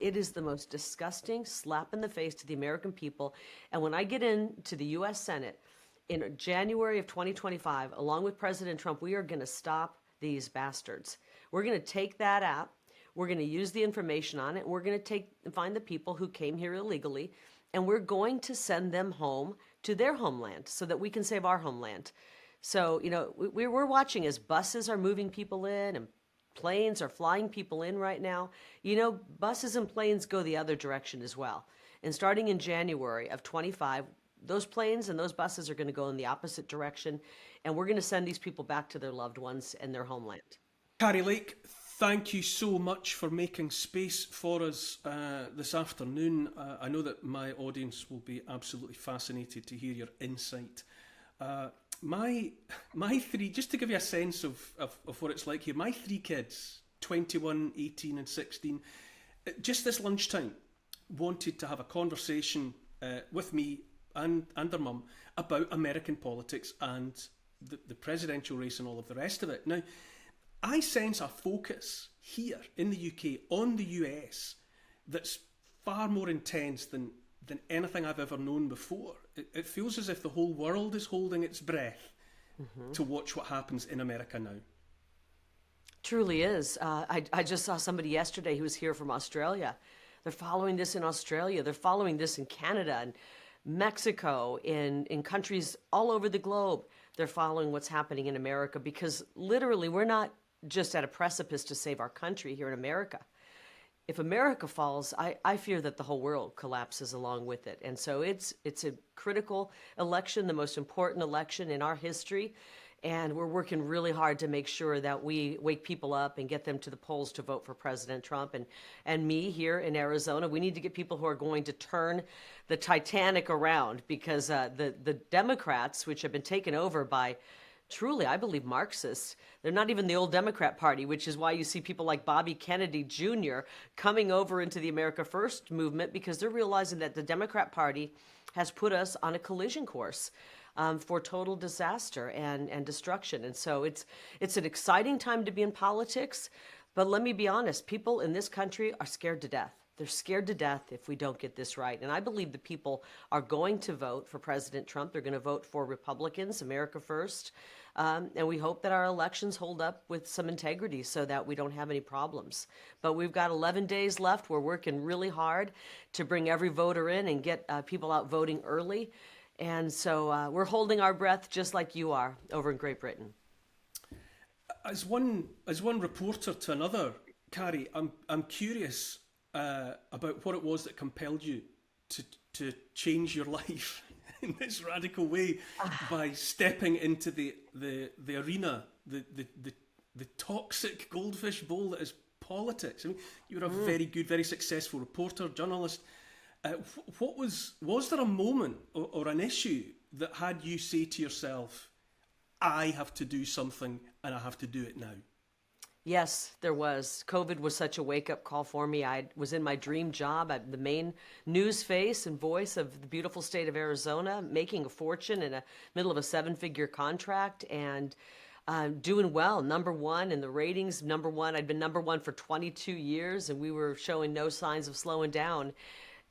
It is the most disgusting slap in the face to the American people. And when I get into the U.S. Senate in January of 2025, along with President Trump, we are going to stop these bastards. We're going to take that app. We're going to use the information on it. We're going to find the people who came here illegally, and we're going to send them home to their homeland so that we can save our homeland. So, we're watching as buses are moving people in and planes are flying people in right now. Buses and planes go the other direction as well. And starting in January of 25, those planes and those buses are going to go in the opposite direction, and we're going to send these people back to their loved ones and their homeland. Kari Lake, thank you so much for making space for us this afternoon. I know that my audience will be absolutely fascinated to hear your insight. My three, just to give you a sense of what it's like here, my three kids, 21, 18 and 16, just this lunchtime, wanted to have a conversation with me and their mum about American politics and the presidential race and all of the rest of it. Now, I sense a focus here in the UK on the US that's far more intense than anything I've ever known before. It feels as if the whole world is holding its breath to watch what happens in America now. Truly is. I just saw somebody yesterday who was here from Australia. They're following this in Australia. They're following this in Canada and Mexico, in countries all over the globe. They're following what's happening in America because literally we're not just at a precipice to save our country here in America. If America falls, I fear that the whole world collapses along with it. And so it's a critical election, the most important election in our history. And we're working really hard to make sure that we wake people up and get them to the polls to vote for President Trump. And me here in Arizona, we need to get people who are going to turn the Titanic around because the Democrats, which have been taken over by truly, I believe, Marxists. They're not even the old Democrat Party, which is why you see people like Bobby Kennedy Jr. coming over into the America First movement because they're realizing that the Democrat Party has put us on a collision course for total disaster and destruction. And so it's an exciting time to be in politics. But let me be honest, people in this country are scared to death. They're scared to death if we don't get this right. And I believe the people are going to vote for President Trump. They're going to vote for Republicans, America First. And we hope that our elections hold up with some integrity so that we don't have any problems. But we've got 11 days left. We're working really hard to bring every voter in and get people out voting early. And so we're holding our breath just like you are over in Great Britain. As one reporter to another, Kari, I'm curious about what it was that compelled you to change your life in this radical way by stepping into the arena, the toxic goldfish bowl that is politics. I mean, you're a very good, very successful reporter, journalist. Was there a moment or an issue that had you say to yourself, I have to do something and I have to do it now? Yes, there was. COVID was such a wake-up call for me. I was in my dream job. I'm the main news face and voice of the beautiful state of Arizona, making a fortune in the middle of a 7-figure contract and doing well. Number one in the ratings, number one. I'd been number one for 22 years, and we were showing no signs of slowing down.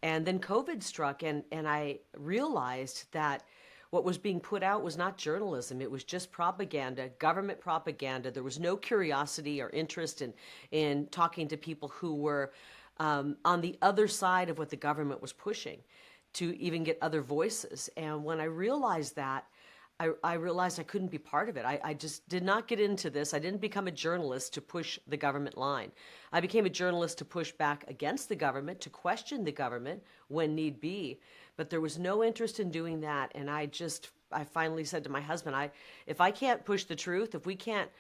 And then COVID struck, and I realized that what was being put out was not journalism. It was just propaganda, government propaganda. There was no curiosity or interest in talking to people who were on the other side of what the government was pushing to even get other voices. And when I realized that, I realized I couldn't be part of it. I just did not get into this. I didn't become a journalist to push the government line. I became a journalist to push back against the government, to question the government when need be. But there was no interest in doing that. And I finally said to my husband, if I can't push the truth, if we can't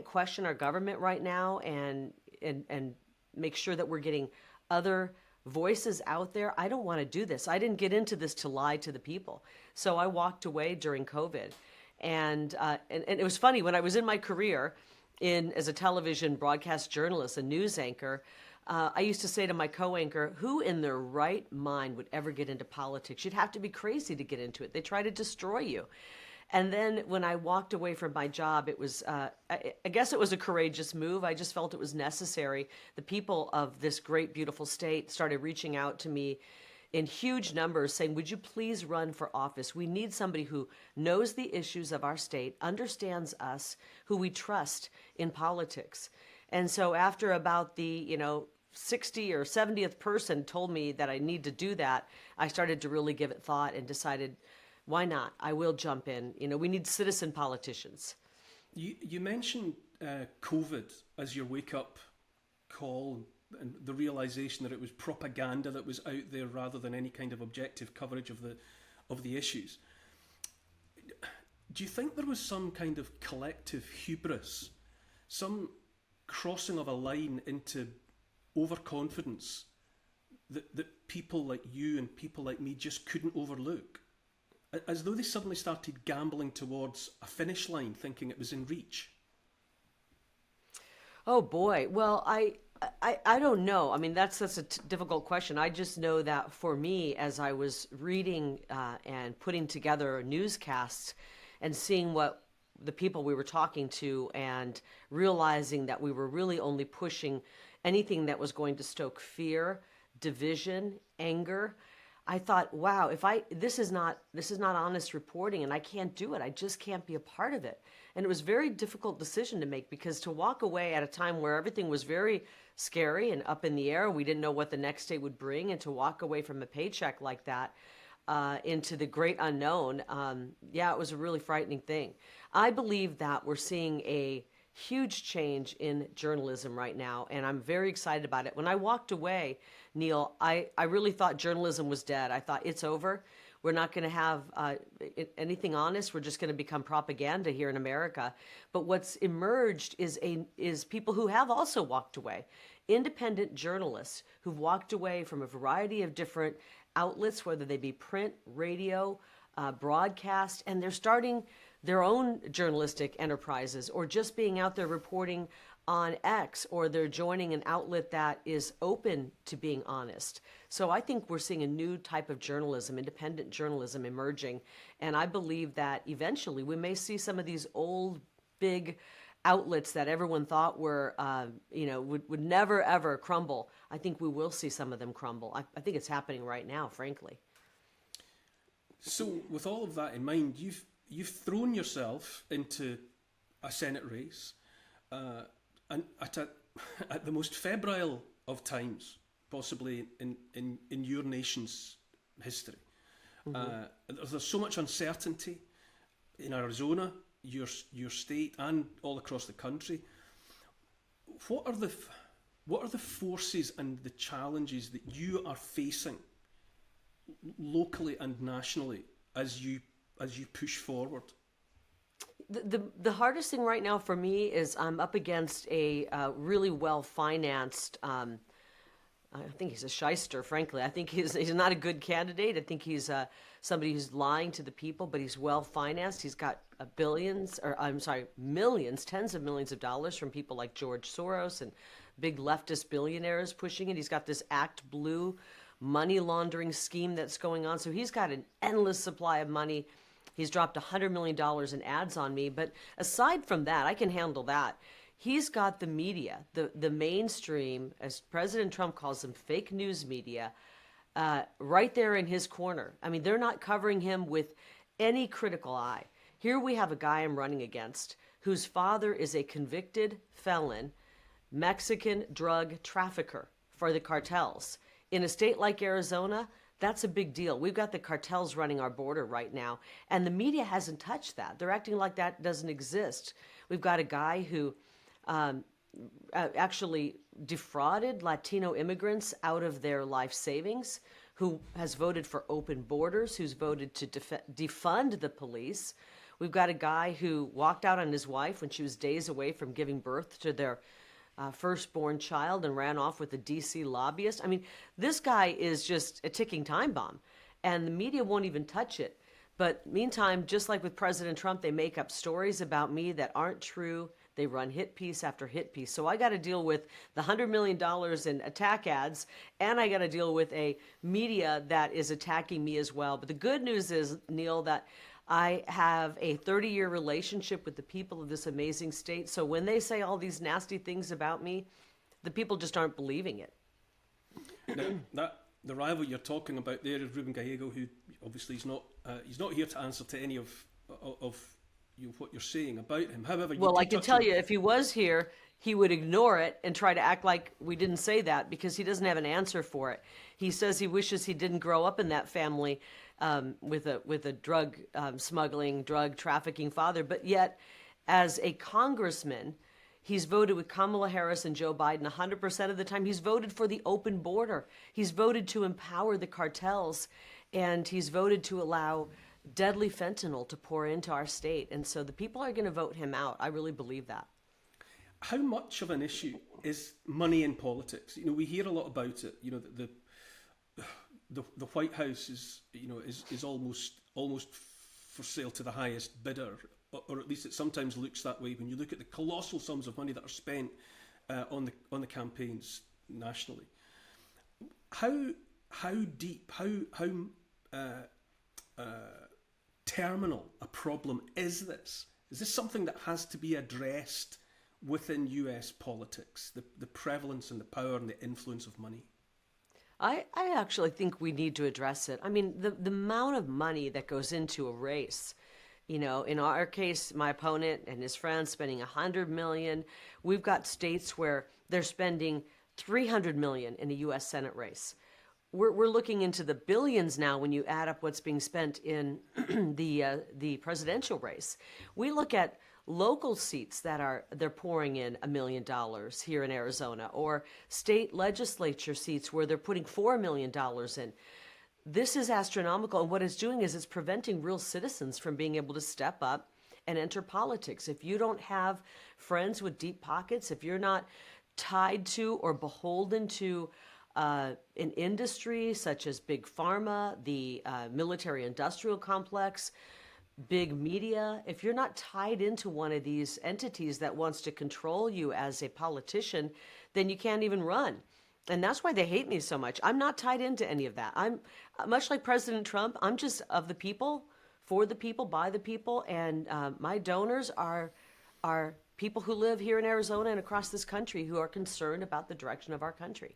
question our government right now and make sure that we're getting other voices out there, I don't want to do this. I didn't get into this to lie to the people. So I walked away during COVID. And it was funny, when I was in my career as a television broadcast journalist, a news anchor, I used to say to my co-anchor, who in their right mind would ever get into politics? You'd have to be crazy to get into it. They try to destroy you. And then when I walked away from my job, it was, I guess it was a courageous move. I just felt it was necessary. The people of this great, beautiful state started reaching out to me in huge numbers saying, would you please run for office? We need somebody who knows the issues of our state, understands us, who we trust in politics. And so after about the, 60 or 70th person told me that I need to do that, I started to really give it thought and decided, why not? I will jump in. We need citizen politicians. You mentioned COVID as your wake-up call and the realization that it was propaganda that was out there rather than any kind of objective coverage of the issues. Do you think there was some kind of collective hubris, some crossing of a line into overconfidence that people like you and people like me just couldn't overlook? As though they suddenly started gambling towards a finish line, thinking it was in reach. Oh boy. Well, I don't know. I mean, that's a difficult question. I just know that for me, as I was reading and putting together newscasts and seeing what the people we were talking to and realizing that we were really only pushing anything that was going to stoke fear, division, anger, I thought, wow, this is not honest reporting, and I can't do it. I just can't be a part of it. And it was a very difficult decision to make, because to walk away at a time where everything was very scary and up in the air, we didn't know what the next day would bring, and to walk away from a paycheck like that into the great unknown, it was a really frightening thing. I believe that we're seeing a huge change in journalism right now, and I'm very excited about it. When I walked away, Neil, I really thought journalism was dead. I thought it's over. We're not going to have anything honest. We're just going to become propaganda here in America. But what's emerged is people who have also walked away, independent journalists who've walked away from a variety of different outlets, whether they be print, radio, broadcast, and they're starting their own journalistic enterprises, or just being out there reporting on X, or they're joining an outlet that is open to being honest. So I think we're seeing a new type of journalism, independent journalism, emerging. And I believe that eventually we may see some of these old, big outlets that everyone thought were, would never, ever crumble. I think we will see some of them crumble. I think it's happening right now, frankly. So with all of that in mind, you've thrown yourself into a Senate race, and at the most febrile of times, possibly in your nation's history. Mm-hmm. There's so much uncertainty in Arizona, your state, and all across the country. What are the forces and the challenges that you are facing locally and nationally as you push forward? The hardest thing right now for me is I'm up against a really well-financed, I think he's a shyster, frankly. I think he's not a good candidate. I think he's somebody who's lying to the people, but he's well-financed. He's got millions, tens of millions of dollars from people like George Soros and big leftist billionaires pushing it. He's got this Act Blue money laundering scheme that's going on. So he's got an endless supply of money. He's dropped $100 million in ads on me. But aside from that, I can handle that. He's got the media, the mainstream, as President Trump calls them, fake news media, right there in his corner. I mean, they're not covering him with any critical eye. Here we have a guy I'm running against whose father is a convicted felon, Mexican drug trafficker for the cartels. In a state like Arizona, that's a big deal. We've got the cartels running our border right now, and the media hasn't touched that. They're acting like that doesn't exist. We've got a guy who actually defrauded Latino immigrants out of their life savings, who has voted for open borders, who's voted to defund the police. We've got a guy who walked out on his wife when she was days away from giving birth to their firstborn child and ran off with a D.C. lobbyist. I mean, this guy is just a ticking time bomb, and the media won't even touch it. But meantime, just like with President Trump, they make up stories about me that aren't true. They run hit piece after hit piece. So I got to deal with the $100 million in attack ads, and I got to deal with a media that is attacking me as well. But the good news is, Neil, that I have a 30-year relationship with the people of this amazing state. So when they say all these nasty things about me, the people just aren't believing it. Now, the rival you're talking about there is Ruben Gallego, who obviously is not he's not here to answer to any of what you're saying about him. However, Well, I can tell you, if he was here, he would ignore it and try to act like we didn't say that because he doesn't have an answer for it. He says he wishes he didn't grow up in that family with a drug smuggling, drug trafficking father. But yet, as a congressman, he's voted with Kamala Harris and Joe Biden 100% of the time. He's voted for the open border. He's voted to empower the cartels, and he's voted to allow deadly fentanyl to pour into our state. And so the people are going to vote him out. I really believe that. How much of an issue is money in politics? You know, we hear a lot about it. You know, the White House is almost for sale to the highest bidder, or at least it sometimes looks that way when you look at the colossal sums of money that are spent on the campaigns nationally. How deep, how terminal a problem is this? Is this something that has to be addressed within US politics, the prevalence and the power and the influence of money? I actually think we need to address it. I mean, the amount of money that goes into a race, you know, in our case, my opponent and his friends spending $100 million. We've got states where they're spending $300 million in a U.S. Senate race. We're looking into the billions now when you add up what's being spent in the presidential race. We look at local seats that they're pouring in $1 million here in Arizona, or state legislature seats where they're putting $4 million in. This is astronomical, and what it's doing is it's preventing real citizens from being able to step up and enter politics. If you don't have friends with deep pockets, if you're not tied to or beholden to an industry such as big pharma, the military-industrial complex, big media, if you're not tied into one of these entities that wants to control you as a politician, then you can't even run. And that's why they hate me so much. I'm not tied into any of that. I'm much like President Trump. I'm just of the people, for the people, by the people. And my donors are people who live here in Arizona and across this country who are concerned about the direction of our country.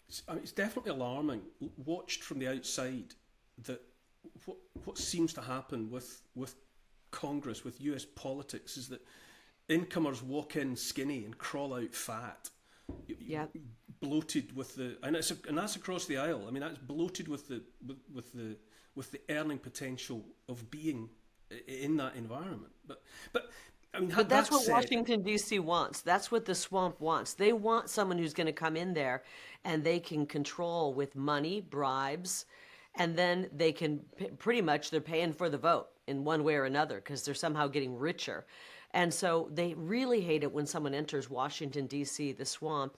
It's definitely alarming, watched from the outside, that what seems to happen with Congress, with US politics, is that incomers walk in skinny and crawl out fat. Yeah. Bloated with and that's across the aisle. I mean, that's bloated with the earning potential of being in that environment. But I mean, but that's what Washington, D.C. wants. That's what the swamp wants. They want someone who's going to come in there and they can control with money, bribes, and then they can pretty much, they're paying for the vote in one way or another because they're somehow getting richer. And so they really hate it when someone enters Washington, D.C., the swamp,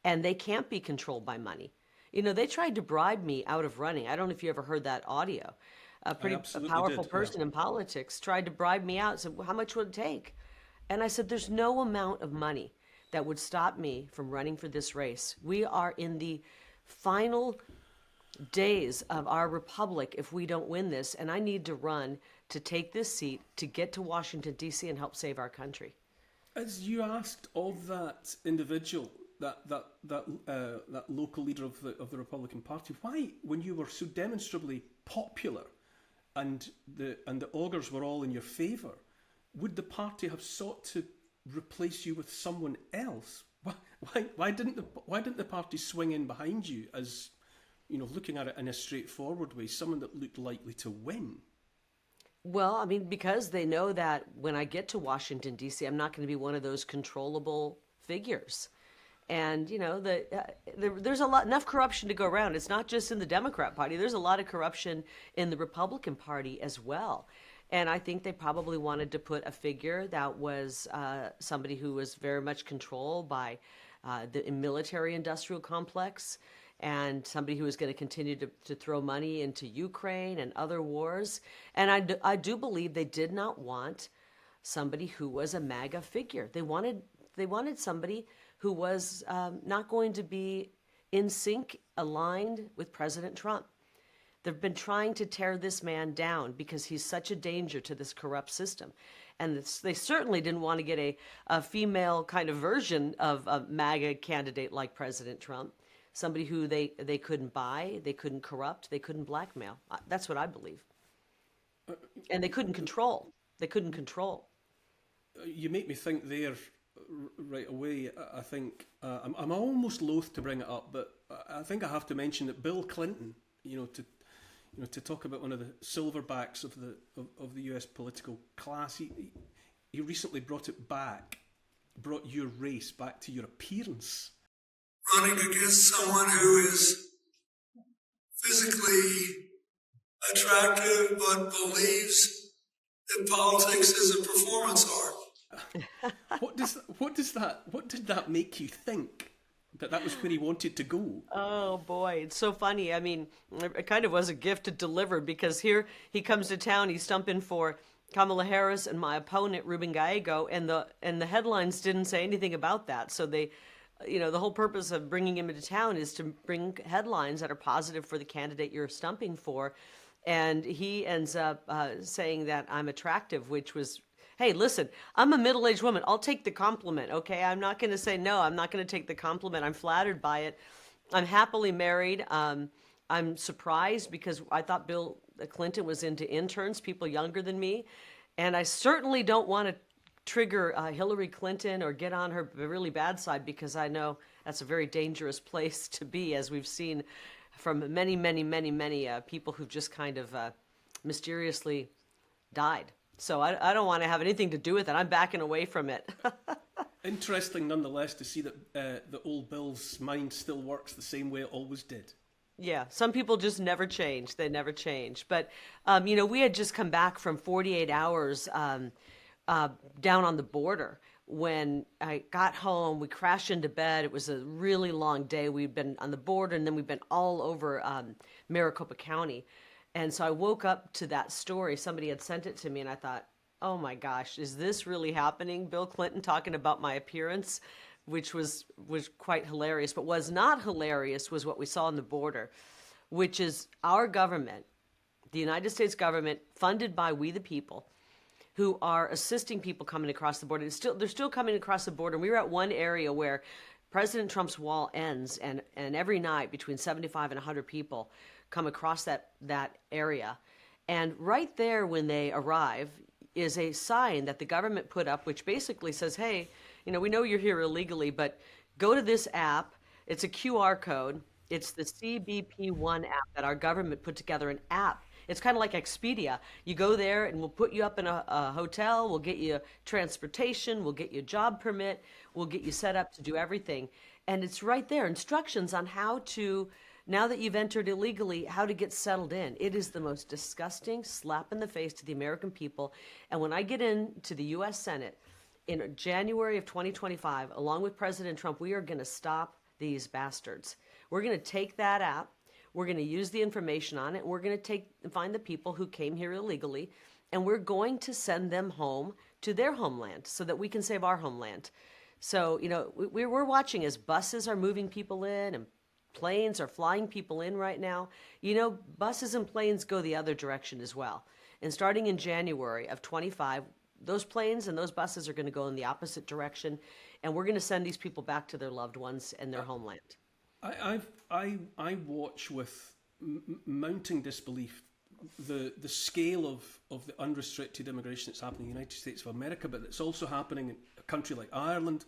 and they can't be controlled by money. You know, they tried to bribe me out of running. I don't know if you ever heard that audio. A powerful person in politics tried to bribe me out, said, well, how much would it take? And I said, there's no amount of money that would stop me from running for this race. We are in the final days of our republic if we don't win this, and I need to run to take this seat, to get to Washington, D.C., and help save our country. As you asked of that individual, that local leader of the Republican Party, why, when you were so demonstrably popular and the augurs were all in your favour, would the party have sought to replace you with someone else? Why didn't the party swing in behind you as, you know, looking at it in a straightforward way, someone that looked likely to win? Well, I mean, because they know that when I get to Washington, D.C., I'm not going to be one of those controllable figures. And, you know, there's enough corruption to go around. It's not just in the Democrat Party. There's a lot of corruption in the Republican Party as well. And I think they probably wanted to put a figure that was somebody who was very much controlled by the military-industrial complex, and somebody who was going to continue to throw money into Ukraine and other wars. And I do believe they did not want somebody who was a MAGA figure. They wanted somebody who was not going to be in sync, aligned with President Trump. They've been trying to tear this man down because he's such a danger to this corrupt system. And they certainly didn't want to get a female kind of version of a MAGA candidate like President Trump, somebody who they couldn't buy, they couldn't corrupt, they couldn't blackmail. That's what I believe. And they couldn't control. They couldn't control. You make me think there right away. I think I'm almost loath to bring it up, but I think I have to mention that Bill Clinton, to talk about one of the silverbacks of the U.S. political class, he recently brought your race back to your appearance. Running against someone who is physically attractive but believes that politics is a performance art. What did that make you think? That was where he wanted to go. Oh boy, it's so funny. I mean, it kind of was a gift delivered, because here he comes to town, he's stumping for Kamala Harris and my opponent Ruben Gallego, and the headlines didn't say anything about that. So they, the whole purpose of bringing him into town is to bring headlines that are positive for the candidate you're stumping for, and he ends up saying that I'm attractive, which was, hey, listen, I'm a middle-aged woman. I'll take the compliment, okay? I'm not going to say no. I'm not going to take the compliment. I'm flattered by it. I'm happily married. I'm surprised because I thought Bill Clinton was into interns, people younger than me. And I certainly don't want to trigger Hillary Clinton or get on her really bad side, because I know that's a very dangerous place to be, as we've seen from many, many, many, many people who've just kind of mysteriously died. So I don't want to have anything to do with it. I'm backing away from it. Interesting, nonetheless, to see that the old Bill's mind still works the same way it always did. Yeah, some people just never change. They never change. But, we had just come back from 48 hours down on the border. When I got home, we crashed into bed. It was a really long day. We'd been on the border, and then we've been all over Maricopa County. And so I woke up to that story. Somebody had sent it to me, and I thought, oh my gosh, is this really happening? Bill Clinton talking about my appearance, which was quite hilarious. But was not hilarious was what we saw on the border, which is our government, the United States government, funded by we the people, who are assisting people coming across the border. They're still coming across the border. We were at one area where President Trump's wall ends, and every night between 75 and 100 people come across that area. And right there when they arrive is a sign that the government put up, which basically says, hey, we know you're here illegally, but go to this app. It's a QR code. It's the CBP1 app that our government put together, an app. It's kind of like Expedia. You go there and we'll put you up in a hotel. We'll get you transportation. We'll get you a job permit. We'll get you set up to do everything. And it's right there, instructions on how to, now that you've entered illegally, how to get settled in. It is the most disgusting slap in the face to the American people. And when I get into the U.S. Senate in January of 2025, along with President Trump, we are going to stop these bastards. We're going to take that app. We're going to use the information on it. We're going to find the people who came here illegally, and we're going to send them home to their homeland so that we can save our homeland. So, we're watching as buses are moving people in and planes are flying people in right now. Buses and planes go the other direction as well. And starting in January of 25, those planes and those buses are going to go in the opposite direction, and we're going to send these people back to their loved ones and their homeland. I watch with mounting disbelief the scale of the unrestricted immigration that's happening in the United States of America, but it's also happening in a country like Ireland,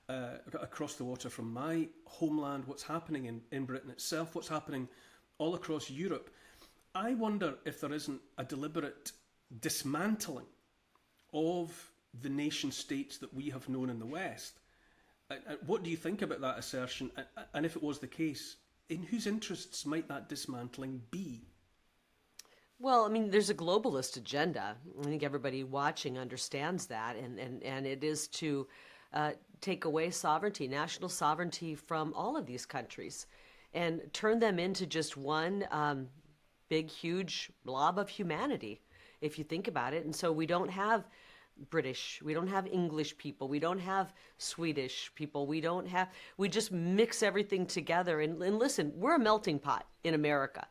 across the water from my homeland, what's happening in Britain itself, what's happening all across Europe. I wonder if there isn't a deliberate dismantling of the nation states that we have known in the West. What do you think about that assertion? And if it was the case, in whose interests might that dismantling be? Well, there's a globalist agenda. I think everybody watching understands that, and it is to take away sovereignty, national sovereignty from all of these countries, and turn them into just one big, huge blob of humanity, if you think about it. And so we don't have British, we don't have English people, we don't have Swedish people, we just mix everything together. And listen, we're a melting pot in America.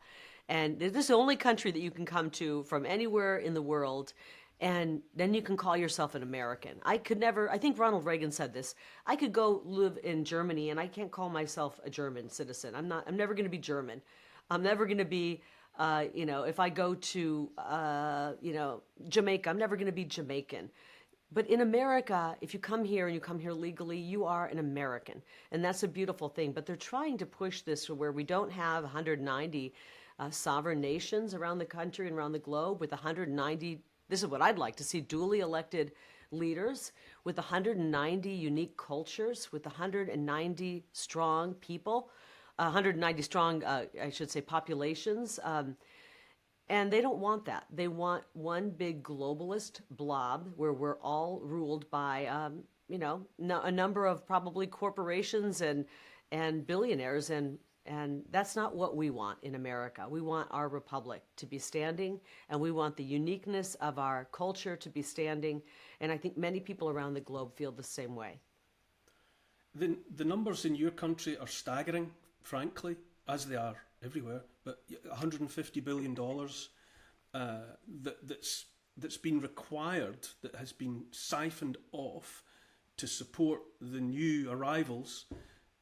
And this is the only country that you can come to from anywhere in the world, and then you can call yourself an American. I could never, I think Ronald Reagan said this, I could go live in Germany and I can't call myself a German citizen. I'm never going to be German. I'm never going to be, if I go to, Jamaica, I'm never going to be Jamaican. But in America, if you come here and you come here legally, you are an American. And that's a beautiful thing. But they're trying to push this to where we don't have 190 sovereign nations around the country and around the globe with 190, this is what I'd like to see, duly elected leaders with 190 unique cultures, with 190 strong people, 190 strong, I should say, populations. And they don't want that. They want one big globalist blob where we're all ruled by, a number of probably corporations and billionaires. And that's not what we want in America. We want our republic to be standing, and we want the uniqueness of our culture to be standing. And I think many people around the globe feel the same way. The numbers in your country are staggering, frankly, as they are everywhere. But $150 billion that's been required, that has been siphoned off to support the new arrivals,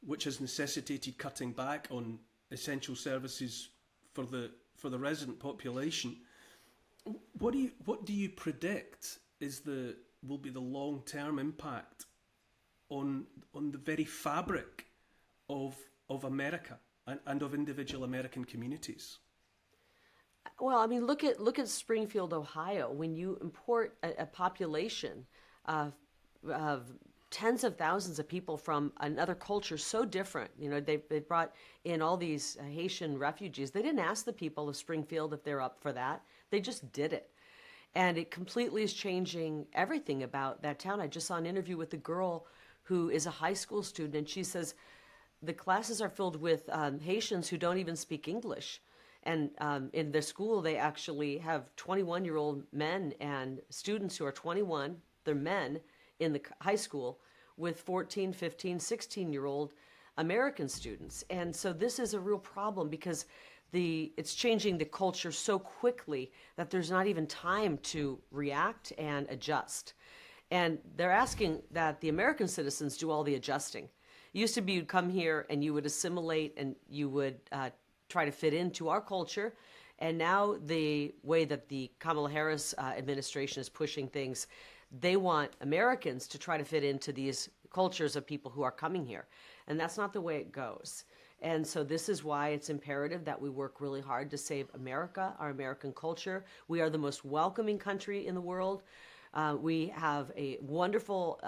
which has necessitated cutting back on essential services for the resident population. What do you predict will be the long-term impact on the very fabric of America and of individual American communities? Well, I mean, look at Springfield, Ohio. When you import a population of tens of thousands of people from another culture so different, they brought in all these Haitian refugees. They didn't ask the people of Springfield if they're up for that. They just did it. And it completely is changing everything about that town. I just saw an interview with a girl who is a high school student, and she says the classes are filled with Haitians who don't even speak English. And in their school, they actually have 21-year-old men and students who are 21, they're men in the high school, with 14, 15, 16-year-old American students. And so this is a real problem because it's changing the culture so quickly that there's not even time to react and adjust. And they're asking that the American citizens do all the adjusting. It used to be you'd come here and you would assimilate and you would try to fit into our culture. And now the way that the Kamala Harris administration is pushing things, they want Americans to try to fit into these cultures of people who are coming here. And that's not the way it goes. And so this is why it's imperative that we work really hard to save America, our American culture. We are the most welcoming country in the world. We have a wonderful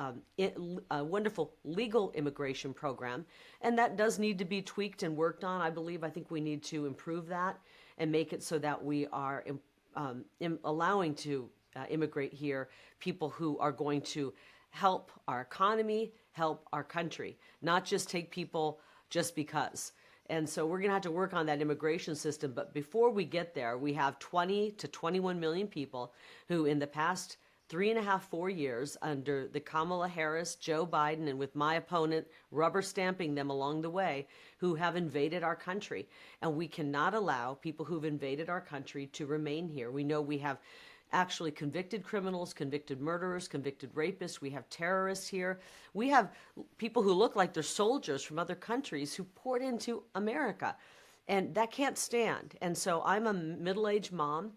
legal immigration program, and that does need to be tweaked and worked on. I think we need to improve that and make it so that we are allowing to immigrate here people who are going to help our economy, help our country, not just take people just because. And so we're going to have to work on that immigration system. But before we get there, we have 20 to 21 million people who in the past 3.5, 4 years under the Kamala Harris, Joe Biden, and with my opponent rubber stamping them along the way, who have invaded our country. And we cannot allow people who've invaded our country to remain here. We know we have actually convicted criminals, convicted murderers, convicted rapists. We have terrorists here. We have people who look like they're soldiers from other countries who poured into America. And that can't stand. And so I'm a middle-aged mom.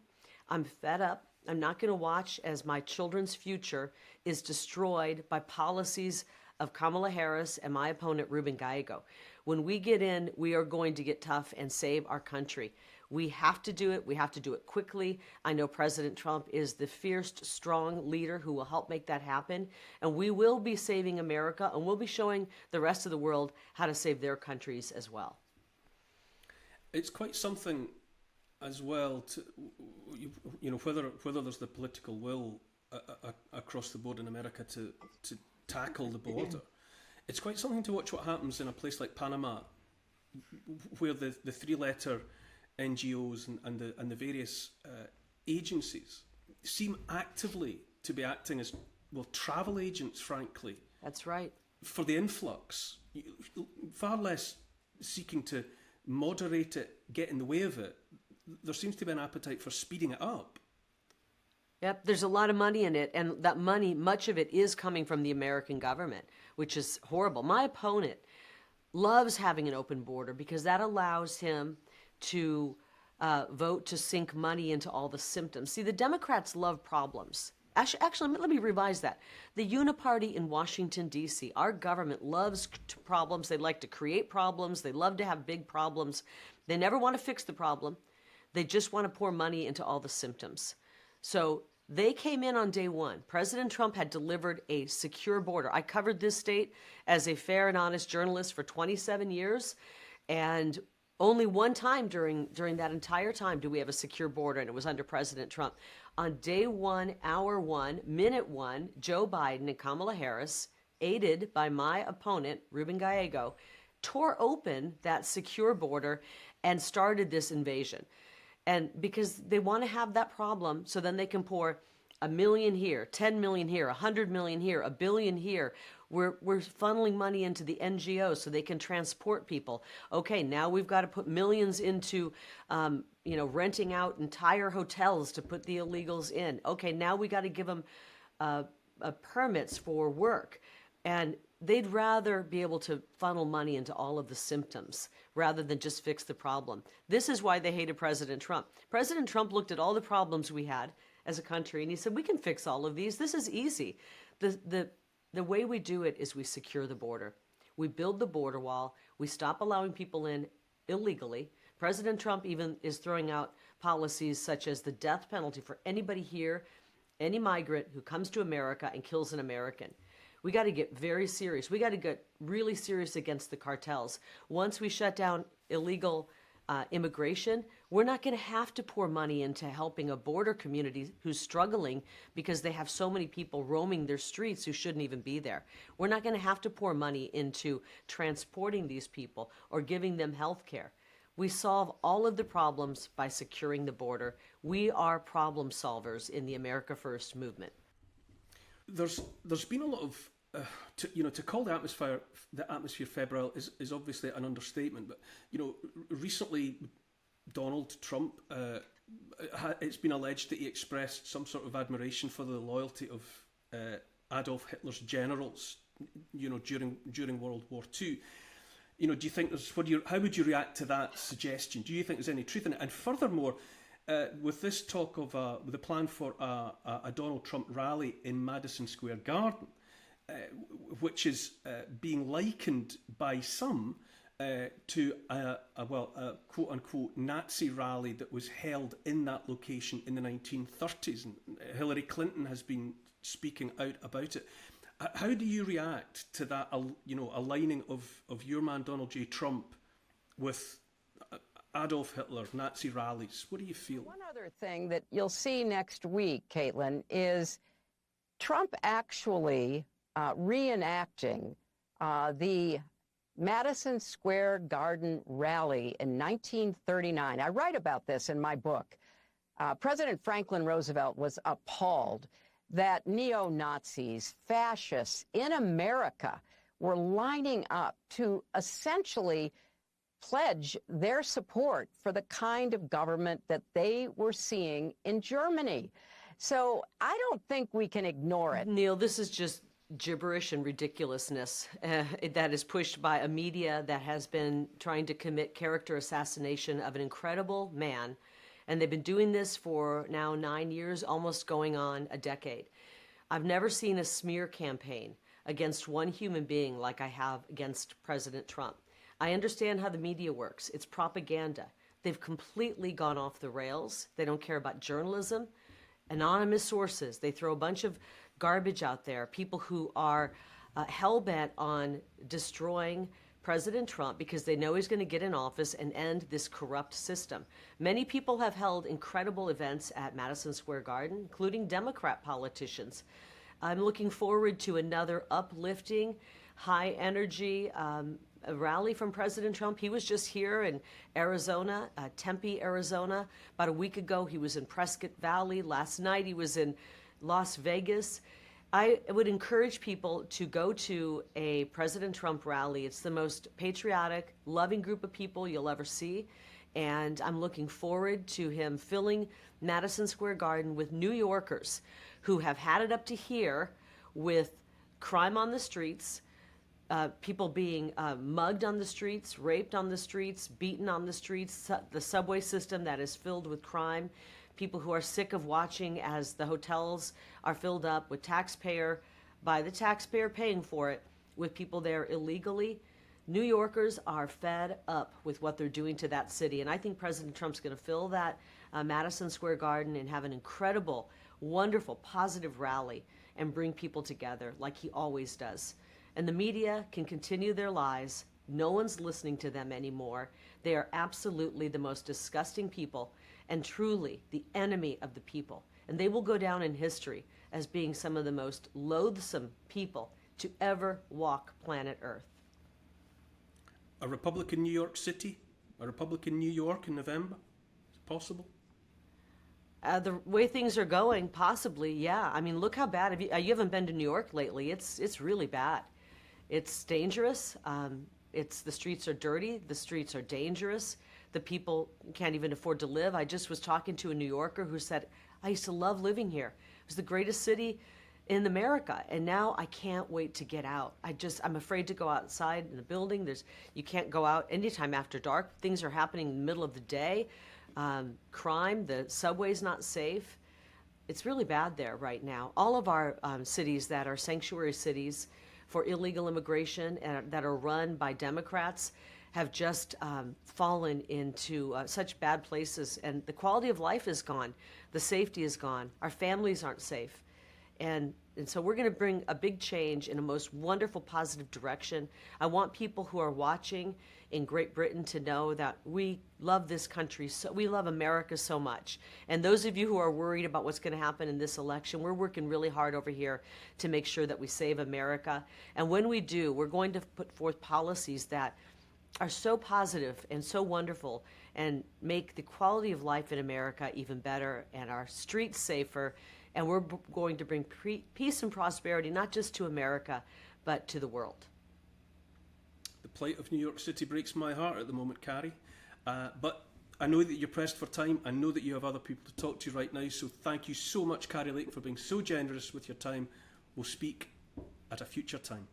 I'm fed up. I'm not going to watch as my children's future is destroyed by policies of Kamala Harris and my opponent, Ruben Gallego. When we get in, we are going to get tough and save our country. We have to do it. We have to do it quickly. I know President Trump is the fierce, strong leader who will help make that happen. And we will be saving America, and we'll be showing the rest of the world how to save their countries as well. It's quite something as well to, whether there's the political will across the board in America to tackle the border. It's quite something to watch what happens in a place like Panama, where the three-letter NGOs and the various agencies seem actively to be acting as, travel agents, frankly. That's right. For the influx, far less seeking to moderate it, get in the way of it, there seems to be an appetite for speeding it up. Yep, there's a lot of money in it, and that money, much of it is coming from the American government, which is horrible. My opponent loves having an open border because that allows him to vote to sink money into all the symptoms. See, the Democrats love problems. Actually, let me revise that. The Uniparty in Washington, D.C., our government loves problems. They like to create problems. They love to have big problems. They never want to fix the problem. They just want to pour money into all the symptoms. So they came in on day one. President Trump had delivered a secure border. I covered this state as a fair and honest journalist for 27 years, and only one time during that entire time do we have a secure border, and it was under President Trump. On day one, hour one, minute one, Joe Biden and Kamala Harris, aided by my opponent, Ruben Gallego, tore open that secure border and started this invasion. And because they want to have that problem, so then they can pour $1 million here, 10 million here, 100 million here, $1 billion here. We're funneling money into the NGOs so they can transport people. Okay, now we've got to put millions into, renting out entire hotels to put the illegals in. Okay, now we got to give them permits for work. And they'd rather be able to funnel money into all of the symptoms rather than just fix the problem. This is why they hated President Trump. President Trump looked at all the problems we had as a country and he said, we can fix all of these. This is easy. The way we do it is we secure the border. We build the border wall. We stop allowing people in illegally. President Trump even is throwing out policies such as the death penalty for anybody here, any migrant who comes to America and kills an American. We got to get very serious. We got to get really serious against the cartels. Once we shut down illegal immigration, we're not going to have to pour money into helping a border community who's struggling because they have so many people roaming their streets who shouldn't even be there. We're not going to have to pour money into transporting these people or giving them health care. We solve all of the problems by securing the border. We are problem solvers in the America First movement. There's been a lot of to call the atmosphere febrile is obviously an understatement. But recently Donald Trump, it's been alleged that he expressed some sort of admiration for the loyalty of Adolf Hitler's generals, during World War II. Do you think how would you react to that suggestion? Do you think there's any truth in it? And furthermore, with this talk of with the plan for a Donald Trump rally in Madison Square Garden, which is being likened by some to a quote-unquote Nazi rally that was held in that location in the 1930s. And Hillary Clinton has been speaking out about it. How do you react to that, aligning of your man Donald J. Trump with Adolf Hitler, Nazi rallies? What do you feel? One other thing that you'll see next week, Caitlin, is Trump actually reenacting the Madison Square Garden rally in 1939. I write about this in my book. President Franklin Roosevelt was appalled that neo-Nazis, fascists in America were lining up to essentially pledge their support for the kind of government that they were seeing in Germany. So I don't think we can ignore it. Neil, this is just gibberish and ridiculousness that is pushed by a media that has been trying to commit character assassination of an incredible man. And they've been doing this for now 9 years, almost going on a decade. I've never seen a smear campaign against one human being like I have against President Trump. I understand how the media works. It's propaganda. They've completely gone off the rails. They don't care about journalism. Anonymous sources. They throw a bunch of garbage out there. People who are hell-bent on destroying President Trump because they know he's going to get in office and end this corrupt system. Many people have held incredible events at Madison Square Garden, including Democrat politicians. I'm looking forward to another uplifting, high-energy rally from President Trump. He was just here in Arizona, Tempe, Arizona. About a week ago, he was in Prescott Valley. Last night, he was in Las Vegas. I would encourage people to go to a President Trump rally. It's the most patriotic, loving group of people you'll ever see. And I'm looking forward to him filling Madison Square Garden with New Yorkers who have had it up to here with crime on the streets, people being mugged on the streets, raped on the streets, beaten on the streets, the subway system that is filled with crime, people who are sick of watching as the hotels are filled up with by the taxpayer paying for it, with people there illegally. New Yorkers are fed up with what they're doing to that city. And I think President Trump's going to fill that Madison Square Garden and have an incredible, wonderful, positive rally and bring people together like he always does. And the media can continue their lies. No one's listening to them anymore. They are absolutely the most disgusting people and truly the enemy of the people. And they will go down in history as being some of the most loathsome people to ever walk planet Earth. A Republican New York City? A Republican New York in November? Is it possible? The way things are going, possibly, yeah. I mean, look how bad. You haven't been to New York lately. It's really bad. It's dangerous. The streets are dirty. The streets are dangerous. The people can't even afford to live. I just was talking to a New Yorker who said, I used to love living here. It was the greatest city in America, and now I can't wait to get out. I'm afraid to go outside in the building. You can't go out anytime after dark. Things are happening in the middle of the day. Crime, the subway's not safe. It's really bad there right now. All of our cities that are sanctuary cities for illegal immigration and that are run by Democrats have just fallen into such bad places, and the quality of life is gone. The safety is gone. Our families aren't safe. And so we're going to bring a big change in a most wonderful, positive direction. I want people who are watching in Great Britain to know that we love this country, so we love America so much. And those of you who are worried about what's going to happen in this election, we're working really hard over here to make sure that we save America. And when we do, we're going to put forth policies that are so positive and so wonderful and make the quality of life in America even better and our streets safer. And we're going to bring peace and prosperity, not just to America, but to the world. The plight of New York City breaks my heart at the moment, Kari. But I know that you're pressed for time. I know that you have other people to talk to right now. So thank you so much, Kari Lake, for being so generous with your time. We'll speak at a future time.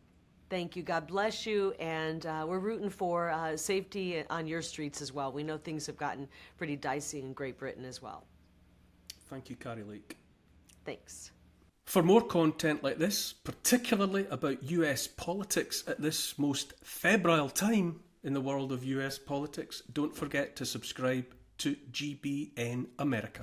Thank you. God bless you. And we're rooting for safety on your streets as well. We know things have gotten pretty dicey in Great Britain as well. Thank you, Kari Lake. Thanks. For more content like this, particularly about US politics at this most febrile time in the world of US politics, don't forget to subscribe to GBN America.